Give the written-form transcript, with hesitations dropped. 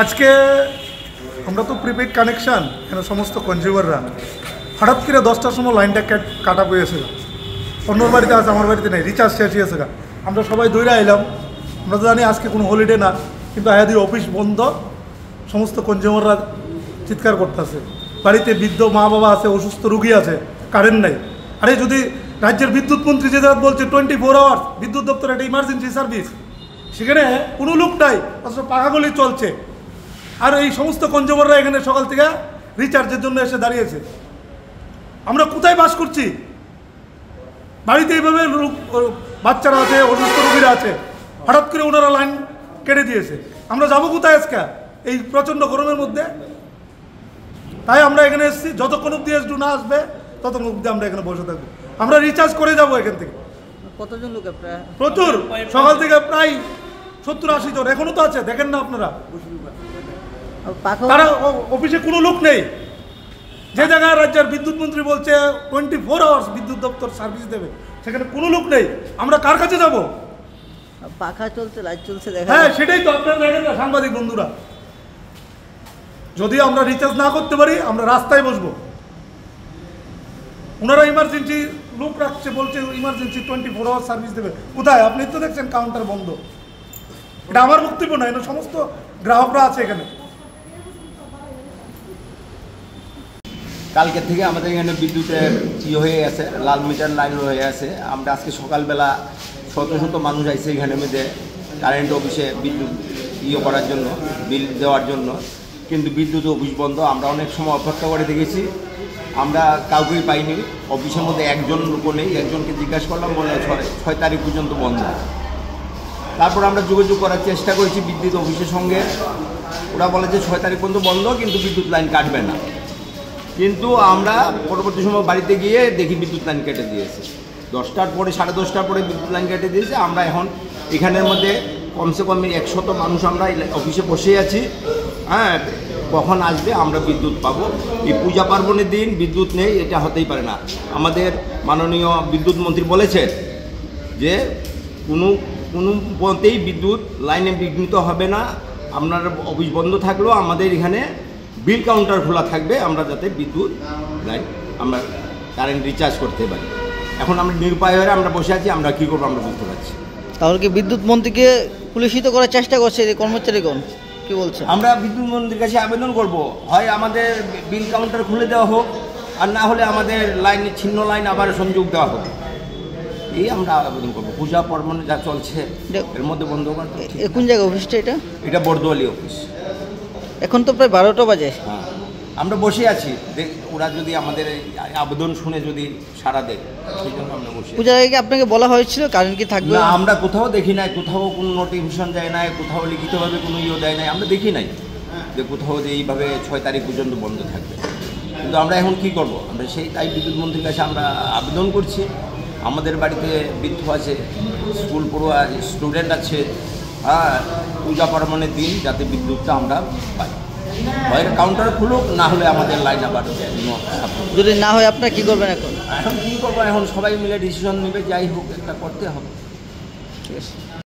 আজকে আমরা তো প্রিপেড কানেকশান এখানে সমস্ত কনজিউমাররা হঠাৎ করে 10টার সময় লাইনটা কাটা পেয়েছিল। অন্যর বাড়িতে আছে, আমার বাড়িতে নেই, রিচার্জ শেষ হয়েছে। আমরা সবাই দৌড়ে আইলাম। আমরা তো জানি আজকে কোনো হলিডে না, কিন্তু আয়াদির অফিস বন্ধ, সমস্ত কনজিউমাররা চিৎকার করতেছে। বাড়িতে বৃদ্ধ মা বাবা আছে, অসুস্থ রুগী আছে, কারেন্ট নাই। আরে যদি রাজ্যের বিদ্যুৎ মন্ত্রী যে বলছে 24 আওয়ার্স বিদ্যুৎ দপ্তর একটা ইমার্জেন্সি সার্ভিস, সেখানে কোনো লোক নাই, অথচ পাখাগুলি চলছে। আর এই সমস্ত কনজিউমাররা এখানে সকাল থেকে রিচার্জের জন্য এসে দাঁড়িয়েছে। আমরা কোথায় বাস করছি? বাড়িতে এইভাবে বাচ্চারা আছে, অসুস্থ রোগীরা আছে, হঠাৎ করে ওনারা লাইন কেটে দিয়েছে। আমরা যাবো কোথায় আজকে এই প্রচণ্ড গরমের মধ্যে? তাই আমরা এখানে এসেছি, যতক্ষণ অব্দি এসডু না আসবে ততক্ষণ অব্দি আমরা এখানে বসে থাকবো। আমরা রিচার্জ করে যাবো এখান থেকে। কতজন লোক? প্রচুর, সকাল থেকে প্রায় 70-80 জন এখনো তো আছে, দেখেন না আপনারা। তারা অফিসে কোনো লোক নেই। যে জায়গায় রাজ্যের বিদ্যুৎ মন্ত্রী বলছে 24 আওয়ার্স বিদ্যুৎ দপ্তর সার্ভিস দেবে, সেখানে কোনো লোক নেই। আমরা কার কাছে যাব? পাখা চলছে, লাইট চলছে, হ্যাঁ সেটাই তো আপনারা দেখেন না সাংবাদিক বন্ধুরা। যদি আমরা রিচার্জ না করতে পারি আমরা রাস্তায় বসবো। ওনারা ইমার্জেন্সি লোক রাখছে, বলছে ইমার্জেন্সি 24 আওয়ার সার্ভিস দেবে। কোথায়? আপনি তো দেখছেন কাউন্টার বন্ধ। এটা আমার বক্তব্য না, এটা সমস্ত গ্রাহকরা আছে এখানে। কালকে থেকে আমাদের এখানে বিদ্যুতের হয়ে আছে, লাল মিটার লাইন হয়ে আছে। আমরা আজকে সকালবেলা শত শত মানুষ আইছে এখানে মধ্যে কারেন্ট অফিসে বিদ্যুৎ করার জন্য, বিল দেওয়ার জন্য, কিন্তু বিদ্যুৎ অফিস বন্ধ। আমরা অনেক সময় অপেক্ষা করে দেখেছি, আমরা কাউকেই পাইনি। অফিসের মধ্যে একজন লোক নেই। একজনকে জিজ্ঞাসা করলাম, বলে 6 তারিখ পর্যন্ত বন্ধ। তারপর আমরা যোগাযোগ করার চেষ্টা করেছি বিদ্যুৎ অফিসের সঙ্গে। ওরা বলে যে 6 তারিখ পর্যন্ত বন্ধ, কিন্তু বিদ্যুৎ লাইন কাটবে না। কিন্তু আমরা পরবর্তী সময় বাড়িতে গিয়ে দেখি বিদ্যুৎ লাইন কেটে দিয়েছে। 10টার পরে, 10:30টার পরে বিদ্যুৎ লাইন কেটে দিয়েছে। আমরা এখন এখানের মধ্যে কমসে কম 100 মানুষ আমরা অফিসে বসে আছি। হ্যাঁ, কখন আসবে আমরা বিদ্যুৎ পাবো? এই পূজা পার্বণের দিন বিদ্যুৎ নেই, এটা হতেই পারে না। আমাদের মাননীয় বিদ্যুৎ মন্ত্রী বলেছেন যে কোনো মতেই বিদ্যুৎ লাইনে বিঘ্নিত হবে না। আপনার অফিস বন্ধ থাকলেও আমাদের এখানে বিল কাউন্টার খোলা থাকবে, আমরা যাতে বিদ্যুৎ লাইন আমরা কারেন্ট রিচার্জ করতে পারি। এখন আমরা নিরুপায় হয়ে আমরা বসে আছি, আমরা কী করবো আমরা বুঝতে পারছি। তাহলে কি বিদ্যুৎ মন্ত্রীকে পুলিশিত করার চেষ্টা করছে কর্মচারীগণ? কি বলছে? আমরা বিদ্যুৎ মন্ত্রীর কাছে আবেদন করব, হয় আমাদের বিল কাউন্টার খুলে দেওয়া হোক, আর না হলে আমাদের লাইন ছিন্ন লাইন আবার সংযোগ দেওয়া হোক। এই আমরা আবেদন করবো। পূজা পার্বণে যা চলছে এর মধ্যে বন্ধ করা। কোন জায়গায় অফিসটা? এটা বর্দোয়ালি অফিস। এখন তো প্রায় 12টা বাজে। হ্যাঁ, আমরা বসে আছি, ওরা যদি আমাদের আবেদন শুনে যদি সাড়া দেয়, সেই জন্য আমরা বসে। পূজার আগে আপনাকে বলা হয়েছিল কারেন্ট কি থাকবে? না, আমরা কোথাও দেখি নাই, কোথাও কোনো নোটিফিকেশন দেয় নাই, কোথাও লিখিতভাবে কোনো দেয় নাই। আমরা দেখি নাই যে কোথাও যে এইভাবে 6 তারিখ পর্যন্ত বন্ধ থাকবে। কিন্তু আমরা এখন কি করব? আমরা তাই বিদ্যুৎ মন্ত্রীর কাছে আমরা আবেদন করছি। আমাদের বাড়িতে বৃদ্ধ আছে, স্কুল পড়ুয়া স্টুডেন্ট আছে। হ্যাঁ, পূজা পার্বণের দিন যাতে বিদ্যুৎটা আমরা পাই। হয় কাউন্টার খুলুক, না হলে আমাদের লাইন আবার। যদি না হয় আপনারা কী করবেন? এখন কী করবো? এখন সবাই মিলে ডিসিশন নেবে, যাই হোক একটা করতে হবে। ঠিক আছে।